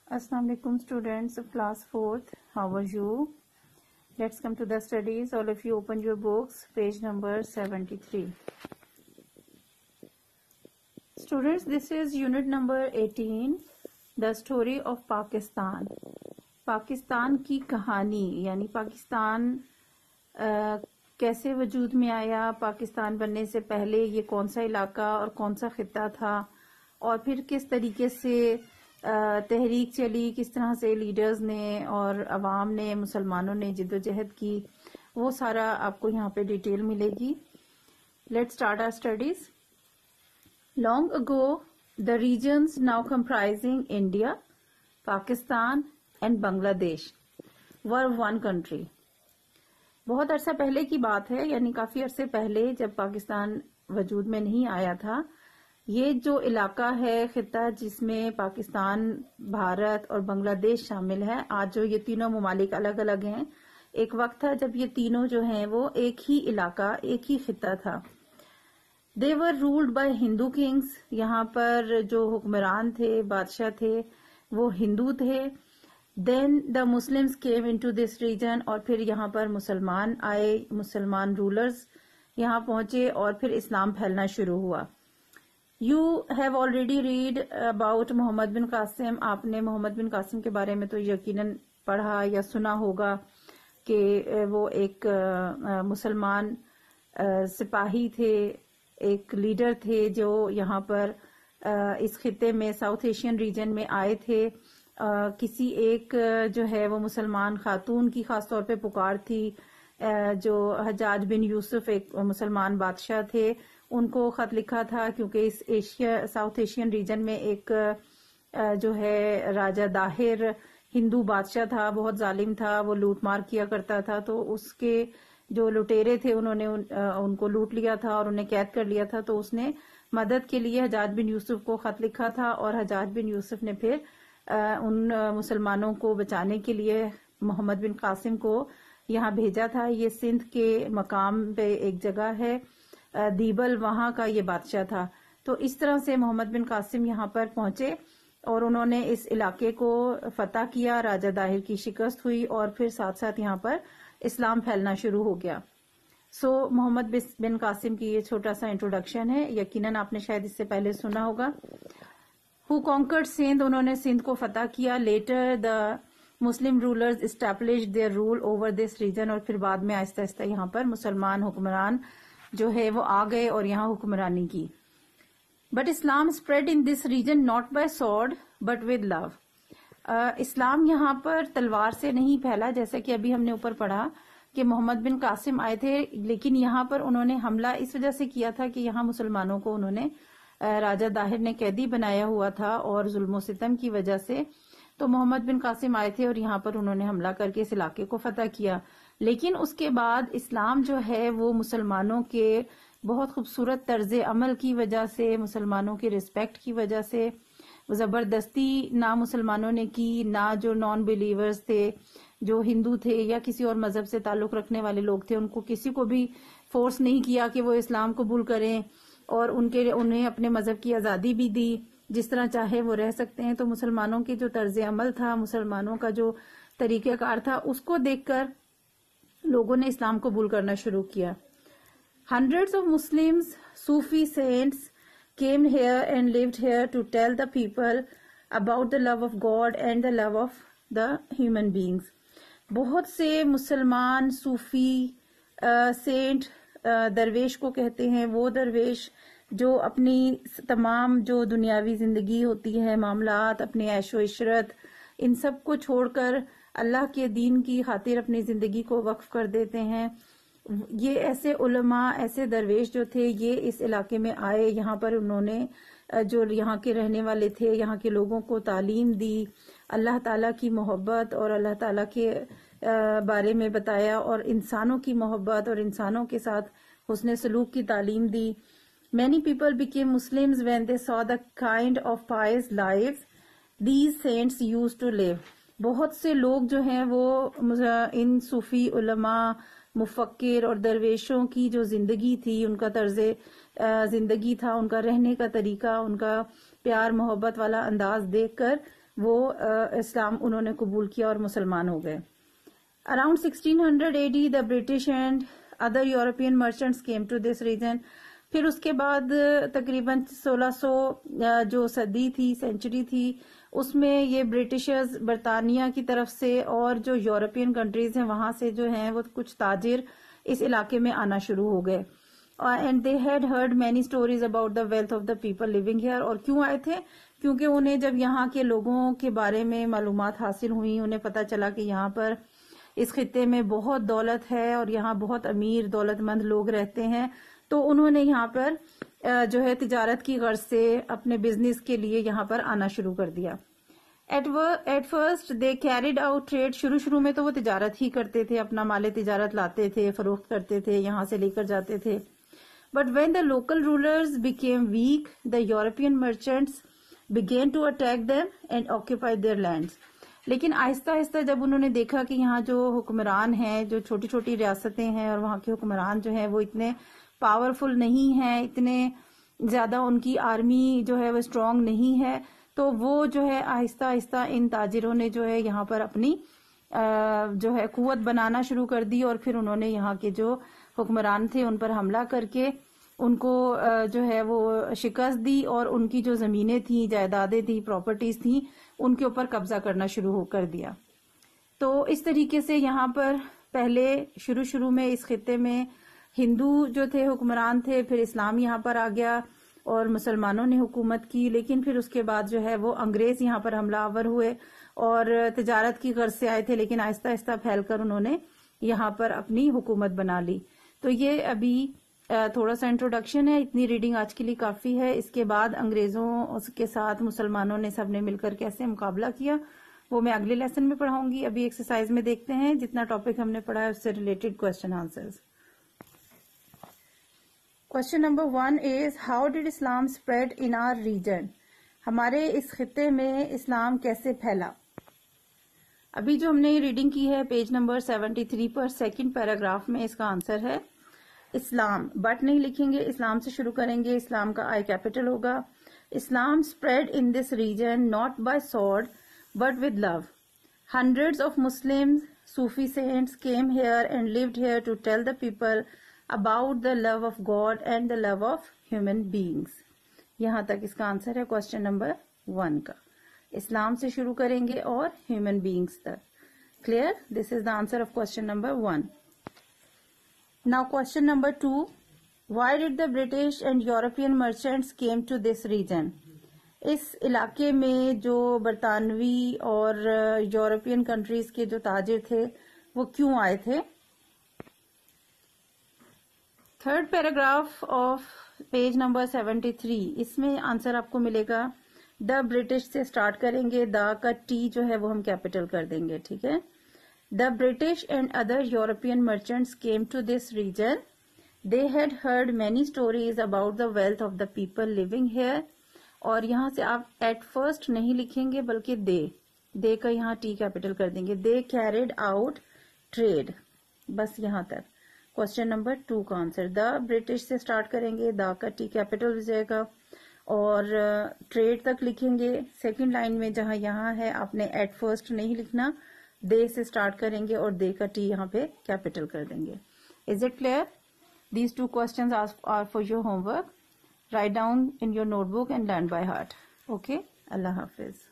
Assalamu alaikum students of class 4th. How are you? Let's come to the studies. All of you open your books, page number 73. Students, this is unit number 18, the story of Pakistan. Pakistan کی کہانی یعنی پاکستان کیسے وجود میں آیا، پاکستان بننے سے پہلے یہ کون سا علاقہ اور کون سا خطہ تھا، اور پھر کس طریقے سے تحریک چلی، کس طرح سے لیڈرز نے اور عوام نے، مسلمانوں نے جد و جہد کی، وہ سارا آپ کو یہاں پہ ڈیٹیل ملے گی. Let's start our studies. Long ago the regions now comprising India, Pakistan and Bangladesh were one country. بہت عرصہ پہلے کی بات ہے، یعنی کافی عرصے پہلے جب پاکستان وجود میں نہیں آیا تھا. یہ جو علاقہ ہے، خطہ جس میں پاکستان، بھارت اور بنگلہ دیش شامل ہے، آج جو یہ تینوں ممالک الگ الگ ہیں، ایک وقت تھا جب یہ تینوں جو ہیں وہ ایک ہی علاقہ، ایک ہی خطہ تھا. They were ruled by Hindu kings. یہاں پر جو حکمران تھے، بادشاہ تھے، وہ ہندو تھے. Then the Muslims came into this region. اور پھر یہاں پر مسلمان آئے، مسلمان رولرز یہاں پہنچے اور پھر اسلام پھیلنا شروع ہوا. You have already read about محمد بن قاسم. آپ نے محمد بن قاسم کے بارے میں تو یقیناً پڑھا یا سنا ہوگا کہ وہ ایک مسلمان سپاہی تھے، ایک لیڈر تھے جو یہاں پر اس خطے میں ساؤتھ ایشین ریجن میں آئے تھے. کسی ایک جو ہے وہ مسلمان خاتون کی خاص طور پہ پکار تھی، جو حجاج بن یوسف ایک مسلمان بادشاہ تھے، ان کو خط لکھا تھا، کیونکہ اس ساؤتھ ایشین ریجن میں ایک جو ہے راجہ داہر ہندو بادشاہ تھا، بہت ظالم تھا، وہ لوٹ مار کیا کرتا تھا. تو اس کے جو لٹیرے تھے انہوں نے ان کو لوٹ لیا تھا اور انہیں قید کر لیا تھا. تو اس نے مدد کے لیے حجاج بن یوسف کو خط لکھا تھا، اور حجاج بن یوسف نے پھر ان مسلمانوں کو بچانے کے لیے محمد بن قاسم کو یہاں بھیجا تھا. یہ سندھ کے مقام پہ ایک جگہ ہے دیبل، وہاں کا یہ بادشاہ تھا. تو اس طرح سے محمد بن قاسم یہاں پر پہنچے اور انہوں نے اس علاقے کو فتح کیا. راجہ داہر کی شکست ہوئی اور پھر ساتھ ساتھ یہاں پر اسلام پھیلنا شروع ہو گیا. سو محمد بن قاسم کی یہ چھوٹا سا انٹروڈکشن ہے. یقیناً آپ نے شاید اس سے پہلے سنا ہوگا. ہو کانکرڈ سندھ، انہوں نے سندھ کو فتح کیا. Later the Muslim rulers established their rule over this region, اور پھر بعد میں آہستہ آہستہ یہاں پر مسلمان حکمران جو ہے وہ آ گئے اور یہاں حکمرانی کی. But Islam spread in this region not by sword but with love. اسلام یہاں پر تلوار سے نہیں پھیلا، جیسا کہ ابھی ہم نے اوپر پڑھا کہ محمد بن قاسم آئے تھے، لیکن یہاں پر انہوں نے حملہ اس وجہ سے کیا تھا کہ یہاں مسلمانوں کو انہوں نے راجہ داہر نے قیدی بنایا ہوا تھا اور ظلم و ستم کی وجہ سے. تو محمد بن قاسم آئے تھے اور یہاں پر انہوں نے حملہ کر کے اس علاقے کو فتح کیا. لیکن اس کے بعد اسلام جو ہے وہ مسلمانوں کے بہت خوبصورت طرز عمل کی وجہ سے، مسلمانوں کی رسپیکٹ کی وجہ سے، زبردستی نہ مسلمانوں نے کی، نہ جو نان بلیورز تھے، جو ہندو تھے یا کسی اور مذہب سے تعلق رکھنے والے لوگ تھے، ان کو کسی کو بھی فورس نہیں کیا کہ وہ اسلام قبول کریں، اور انہیں اپنے مذہب کی آزادی بھی دی، جس طرح چاہے وہ رہ سکتے ہیں. تو مسلمانوں کے جو طرز عمل تھا، مسلمانوں کا جو طریقہ کار تھا، اس کو دیکھ کر لوگوں نے اسلام قبول کرنا شروع کیا. Hundreds of Muslims, Sufi saints came here and lived here to tell the people about the love of God and the love of the human beings. بہت سے مسلمان صوفی سینٹ، درویش کو کہتے ہیں، وہ درویش جو اپنی تمام جو دنیاوی زندگی ہوتی ہے، معاملات، اپنے عیش و عشرت، ان سب کو چھوڑ کر اللہ کے دین کی خاطر اپنی زندگی کو وقف کر دیتے ہیں. یہ ایسے علماء، ایسے درویش جو تھے، یہ اس علاقے میں آئے. یہاں پر انہوں نے جو یہاں کے رہنے والے تھے، یہاں کے لوگوں کو تعلیم دی، اللہ تعالیٰ کی محبت اور اللہ تعالیٰ کے بارے میں بتایا، اور انسانوں کی محبت اور انسانوں کے ساتھ حسن سلوک کی تعلیم دی. Many people became Muslims when they saw the kind of pious lives these saints used to live. بہت سے لوگ جو ہیں وہ ان صوفی علماء، مفکر اور درویشوں کی جو زندگی تھی، ان کا طرز زندگی تھا، ان کا رہنے کا طریقہ، ان کا پیار محبت والا انداز دیکھ کر وہ اسلام انہوں نے قبول کیا اور مسلمان ہو گئے. Around 1600 AD the British and other European merchants came to this region. پھر اس کے بعد تقریباً 1600 جو صدی تھی، سینچری تھی، اس میں یہ برٹشرز برطانیہ کی طرف سے اور جو یورپین کنٹریز ہیں وہاں سے جو ہیں وہ کچھ تاجر اس علاقے میں آنا شروع ہو گئے. And they had heard many stories about the wealth of the people living here. اور کیوں آئے تھے؟ کیونکہ انہیں جب یہاں کے لوگوں کے بارے میں معلومات حاصل ہوئی، انہیں پتا چلا کہ یہاں پر اس خطے میں بہت دولت ہے اور یہاں بہت امیر دولت مند لوگ رہتے ہیں، تو انہوں نے یہاں پر جو ہے تجارت کی غرض سے اپنے بزنس کے لیے یہاں پر آنا شروع کر دیا. At first they carried out trade. شروع میں تو وہ تجارت ہی کرتے تھے، اپنا مال تجارت لاتے تھے، فروخت کرتے تھے، یہاں سے لے کر جاتے تھے. But when the local rulers became weak the European merchants began to attack them and occupy their lands. لیکن آہستہ آہستہ جب انہوں نے دیکھا کہ یہاں جو حکمران ہیں، جو چھوٹی چھوٹی ریاستیں ہیں اور وہاں کے حکمران جو ہیں وہ اتنے پاورفل نہیں ہیں، اتنے زیادہ ان کی آرمی جو ہے وہ اسٹرانگ نہیں ہے، تو وہ جو ہے آہستہ آہستہ ان تاجروں نے جو ہے یہاں پر اپنی جو ہے قوت بنانا شروع کر دی، اور پھر انہوں نے یہاں کے جو حکمران تھے ان پر حملہ کر کے ان کو جو ہے وہ شکست دی، اور ان کی جو زمینیں تھیں، جائیدادیں تھیں، پراپرٹیز تھیں، ان کے اوپر قبضہ کرنا شروع کر دیا. تو اس طریقے سے یہاں پر پہلے شروع میں اس خطے میں ہندو جو تھے حکمران تھے، پھر اسلام یہاں پر آ گیا اور مسلمانوں نے حکومت کی. لیکن پھر اس کے بعد جو ہے وہ انگریز یہاں پر حملہ آور ہوئے اور تجارت کی غرض سے آئے تھے، لیکن آہستہ آہستہ پھیل کر انہوں نے یہاں پر اپنی حکومت بنا لی. تو یہ ابھی تھوڑا سا انٹروڈکشن ہے، اتنی ریڈنگ آج کے لیے کافی ہے. اس کے بعد انگریزوں کے ساتھ مسلمانوں نے سب نے مل کر کیسے مقابلہ کیا وہ میں اگلے لیسن میں پڑھاؤں گی. ابھی ایکسرسائز میں دیکھتے ہیں جتنا ٹاپک ہم نے پڑھا ہے اس سے related question answers. Question number 1 is how did Islam spread in our region. ہمارے اس خطے میں اسلام کیسے پھیلا. ابھی جو ہم نے ریڈنگ کی ہے page number 73 per second paragraph میں اس کا آنسر ہے اسلام. بٹ نہیں لکھیں گے، اسلام سے شروع کریں گے. اسلام کا آئی کیپٹل ہوگا. اسلام spread in this region not by sword but with love. Hundreds of Muslims, Sufi saints came here and lived here to tell the people about the love of God and the love of human beings. یہاں تک اس کا answer ہے question number 1 کا. اسلام سے شروع کریں گے اور ہیومن بینگز تک. Clear? This is the answer of question number 1. Now question number 2. Why did the British and European merchants came to this region? اس علاقے میں جو برطانوی اور یورپین کنٹریز کے جو تاجر تھے وہ کیوں آئے تھے. Third paragraph of page number 73 اس میں آنسر آپ کو ملے گا. دا برٹش سے اسٹارٹ کریں گے، دا کا ٹی جو ہے وہ ہم کیپٹل کر دیں گے. ٹھیک ہے. The British and other European merchants came to this region. They had heard many stories about the wealth of the people living here. اور یہاں سے آپ at first نہیں لکھیں گے بلکہ they کا یہاں ٹی کیپٹل کر دیں گے. They carried out trade. بس یہاں تک. کوشچن نمبر 2 کا آنسر دا برٹش سے اسٹارٹ کریں گے، دا کا ٹی کیپٹل ہو جائے گا اور ٹریڈ تک لکھیں گے. سیکنڈ لائن میں جہاں یہاں ہے آپ نے at first نہیں لکھنا، دے سے اسٹارٹ کریں گے اور دے کا ٹی یہاں پہ کیپٹل کر دیں گے. Is it clear? These 2 questions are for your homework. Write down in your notebook and learn by heart. Okay? اللہ حافظ.